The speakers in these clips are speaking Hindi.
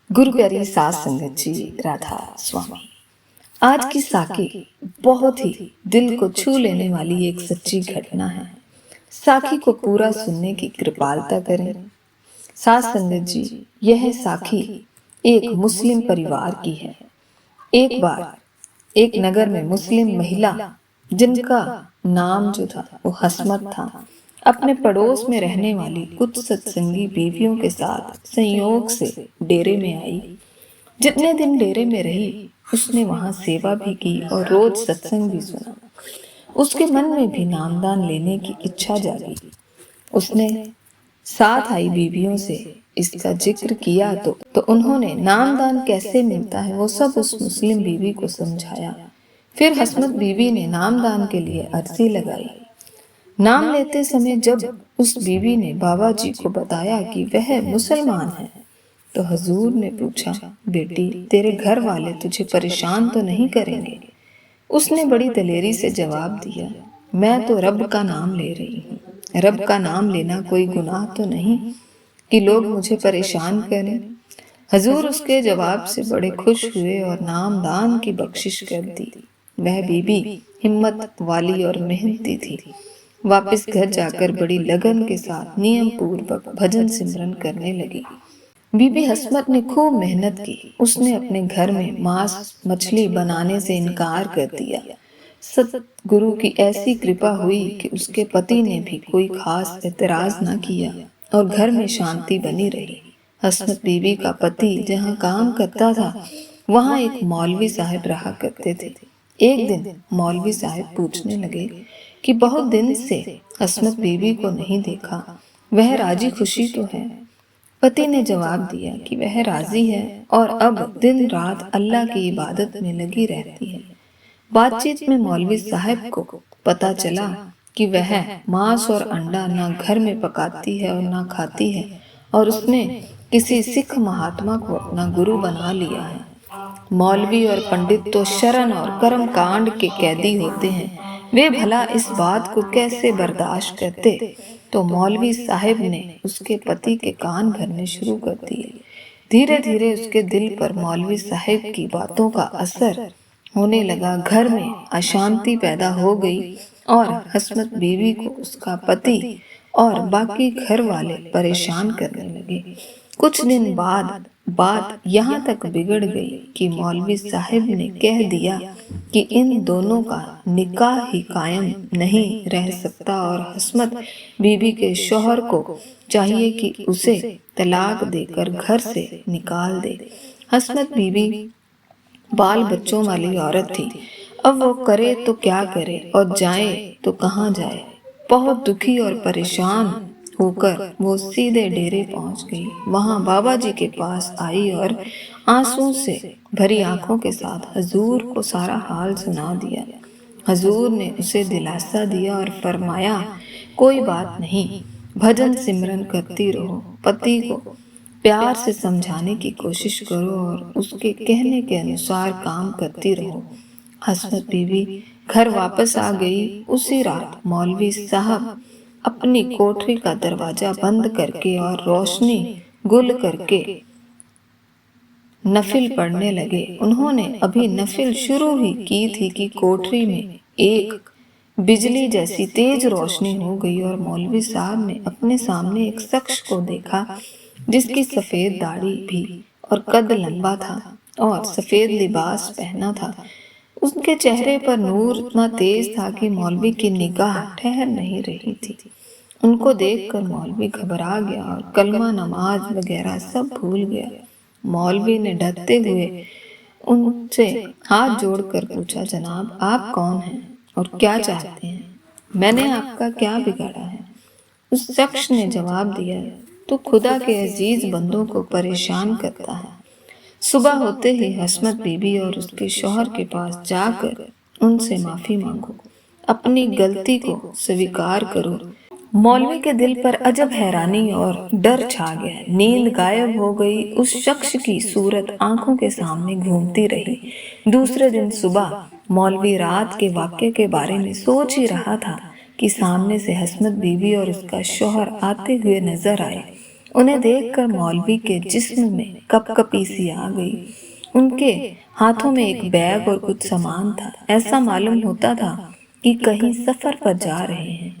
गुरु प्यारी सास संगत जी, राधा स्वामी। आज की साखी बहुत ही दिल को छू लेने वाली एक सच्ची घटना है। साखी को पूरा सुनने की कृपालता करें। सास संगत जी, यह साखी एक मुस्लिम परिवार की है। एक बार एक नगर में मुस्लिम महिला, जिनका नाम जो था वो हसमत था, अपने पड़ोस में रहने वाली कुछ सत्संगी बीवियों के साथ संयोग से डेरे में आई। जितने दिन डेरे में रही, उसने वहां सेवा भी की और रोज सत्संग भी सुना। उसके मन में भी नामदान लेने की इच्छा जागी। उसने साथ आई बीवियों से इसका जिक्र किया तो उन्होंने नामदान कैसे मिलता है वो सब उस मुस्लिम बीवी को समझाया। फिर हसमत बीवी ने नामदान के लिए अर्जी लगाई। नाम लेते समय जब उस बीवी ने बाबा जी को बताया कि वह मुसलमान है, तो हजूर ने पूछा, बेटी, तेरे घर वाले तुझे परेशान तो नहीं करेंगे? उसने बड़ी दलेरी से जवाब दिया, मैं तो रब का नाम ले रही हूँ। रब का नाम लेना कोई गुनाह तो नहीं कि लोग मुझे परेशान करें। हजूर उसके जवाब से बड़े खुश हुए और नामदान की बख्शिश कर दी। वह बीबी हिम्मत वाली और मेहनती थी। वापस घर जाकर बड़ी लगन के साथ नियम पूर्वक भजन सिमरन करने लगी। बीबी हसमत ने खूब मेहनत की। उसने अपने घर में मांस मछली बनाने से इनकार कर दिया। सतगुरु की ऐसी कृपा हुई कि उसके पति ने भी कोई खास एतराज न किया और घर में शांति बनी रही। हसमत बीबी का पति जहाँ काम करता था, वहाँ एक मौलवी साहब रहा करते थे। एक दिन मौलवी साहब पूछने लगे कि बहुत दिन से हसमत बीबी को नहीं देखा, वह राजी खुशी तो है? पति ने जवाब दिया कि वह राजी है और अब दिन रात अल्लाह की इबादत में लगी रहती है। बातचीत में मौलवी साहब को पता चला कि वह मांस और अंडा ना घर में पकाती है और ना खाती है, और उसने किसी सिख महात्मा को अपना गुरु बना लिया है। मौलवी और पंडित तो शरण और कर्म कांड के कैदी होते हैं, वे भला इस बात को कैसे बर्दाश्त करते? तो मौलवी साहब ने उसके पति के कान भरने शुरू कर दिए। धीरे धीरे उसके दिल पर मौलवी साहब की बातों का असर होने लगा। घर में अशांति पैदा हो गई और हसमत बीवी को उसका पति और बाकी घर वाले परेशान करने लगे। कुछ दिन बाद बात यहाँ तक बिगड़ गई कि मौलवी साहब ने कह दिया कि इन दोनों का निकाह ही कायम नहीं रह सकता और हसमत बीबी के शौहर को चाहिए कि उसे तलाक देकर घर से निकाल दे। हसमत बीबी बाल बच्चों वाली औरत थी। अब वो करे तो क्या करे और जाए तो कहाँ जाए? बहुत दुखी और परेशान होकर वो सीधे डेरे पहुंच गई। वहां बाबा जी के पास आई और आंसुओं से भरी आंखों के साथ हजूर को सारा हाल सुना दिया। हजूर ने उसे दिलासा दिया और फरमाया, कोई बात नहीं, भजन सिमरन करती रहो, पति को प्यार से समझाने की कोशिश करो और उसके कहने के अनुसार काम करती रहो। हसमत बीवी घर वापस आ गई। उसी रात मौलवी साहब अपनी कोठरी का दरवाजा बंद करके और रोशनी गुल करके नफिल पढ़ने लगे। उन्होंने अभी नफिल शुरू ही की थी कि कोठरी में एक बिजली जैसी तेज रोशनी हो गई और मौलवी साहब ने अपने सामने एक शख्स को देखा, जिसकी सफेद दाढ़ी भी और कद लंबा था और सफेद लिबास पहना था। उसके चेहरे पर नूर इतना तेज था कि मौलवी की निगाह ठहर नहीं रही थी। उनको देखकर मौलवी घबरा गया और कलमा नमाज वगैरह सब भूल गया। मौलवी ने डरते हुए उनसे हाथ जोड़कर पूछा, जनाब, आप कौन हैं और क्या चाहते हैं? मैंने आपका क्या बिगाड़ा है? उस शख्स ने जवाब दिया, तो खुदा के अजीज बंदों को परेशान करता है। सुबह होते ही हसमत बीबी और उसके शौहर के पास जाकर उनसे माफी मांगो, अपनी गलती को स्वीकार करो। मौलवी के दिल पर अजब हैरानी और डर छा गया। नींद गायब हो गई। उस शख्स की सूरत आंखों के सामने घूमती रही। दूसरे दिन सुबह मौलवी रात के वाक्य के बारे में सोच ही रहा था कि सामने से हसमत बीबी और उसका शौहर आते हुए नजर आए। उन्हें देखकर मौलवी के जिस्म में कपकपी सी आ गई। उनके हाथों में एक बैग और कुछ सामान था। ऐसा मालूम होता था कि कहीं सफर पर जा रहे हैं।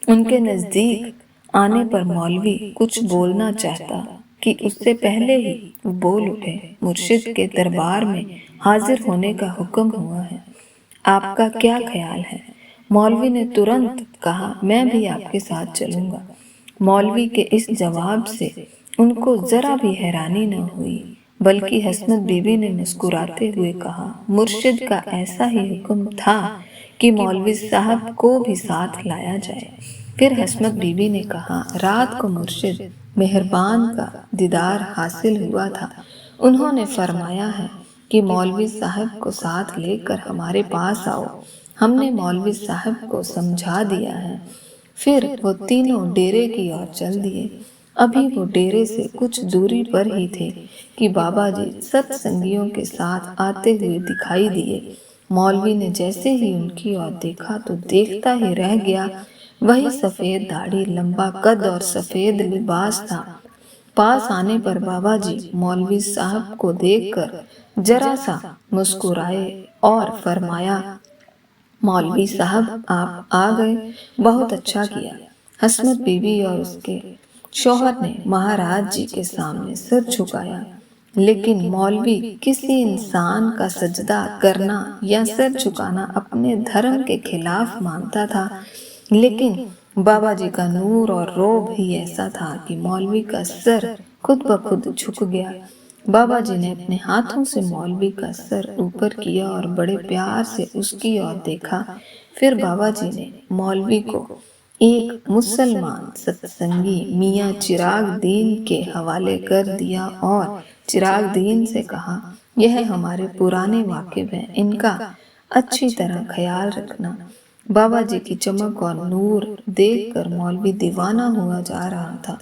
उनके नजदीक आने पर मौलवी कुछ बोलना चाहता कि उससे पहले ही वो बोल उठे, मुर्शिद के दरबार में हाजिर होने का हुक्म हुआ है, आपका क्या ख्याल है? मौलवी ने तुरंत कहा, मैं भी आपके साथ चलूंगा। मौलवी के इस जवाब से उनको जरा भी हैरानी न हुई, बल्कि हसमत बीबी ने मुस्कुराते हुए कहा, मुर्शिद का ऐसा ही हुक्म था कि मौलवी साहब को भी साथ लाया जाए। फिर हसमत बीबी ने कहा, रात को मुर्शिद मेहरबान का दीदार हासिल हुआ था। उन्होंने फरमाया है कि मौलवी साहब को साथ लेकर हमारे पास आओ। हमने मौलवी साहब को समझा दिया है। फिर वो तीनों डेरे की ओर चल दिए। अभी वो डेरे से कुछ दूरी पर ही थे कि बाबा जी सत्संगियों के साथ आते हुए दिखाई दिए। मौलवी ने जैसे ही उनकी ओर देखा तो देखता ही रह गया। वही सफेद दाढ़ी, लंबा कद और सफेद लिबास था। पास आने पर बाबा जी मौलवी साहब को देखकर जरा सा मुस्कुराए और फरमाया, मौलवी साहब आप आ गए, बहुत अच्छा किया। हसमत बीबी और उसके शौहर ने महाराज जी के सामने सिर झुकाया, लेकिन मौलवी किसी इंसान का सजदा करना या सिर झुकाना अपने धर्म के खिलाफ मानता था। लेकिन बाबा जी का नूर और रोब ही ऐसा था कि मौलवी का सर खुद ब खुद झुक गया। बाबा जी ने अपने हाथों से मौलवी का सर ऊपर किया और बड़े प्यार से उसकी ओर देखा। फिर बाबा जी ने मौलवी को एक मुसलमान सत्संगी मियाँ चिराग दीन के हवाले कर दिया और चिराग दीन से कहा, यह हमारे पुराने वाकिफ हैं, इनका अच्छी तरह ख्याल रखना। बाबा जी की चमक और नूर देखकर मौलवी दीवाना हुआ जा रहा था।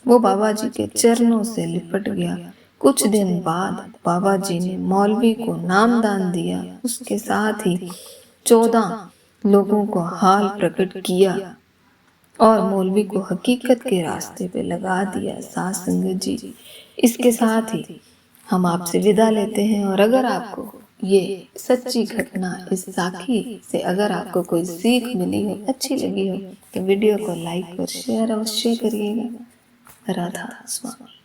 वो बाबा जी के चरणों से लिपट गया। कुछ दिन बाद बाबा जी ने मौलवी को नामदान दिया। उसके साथ ही 14 लोगों को हाल प्रकट किया और मौलवी को हकीकत के रास्ते पे लगा दिया। साथ संगत जी, इसके साथ ही हम आपसे विदा लेते हैं। और अगर आपको ये सच्ची घटना, इस साखी से अगर आपको कोई सीख मिली हो, अच्छी लगी हो, तो वीडियो को लाइक और शेयर अवश्य करिएगा। राधा स्वामी।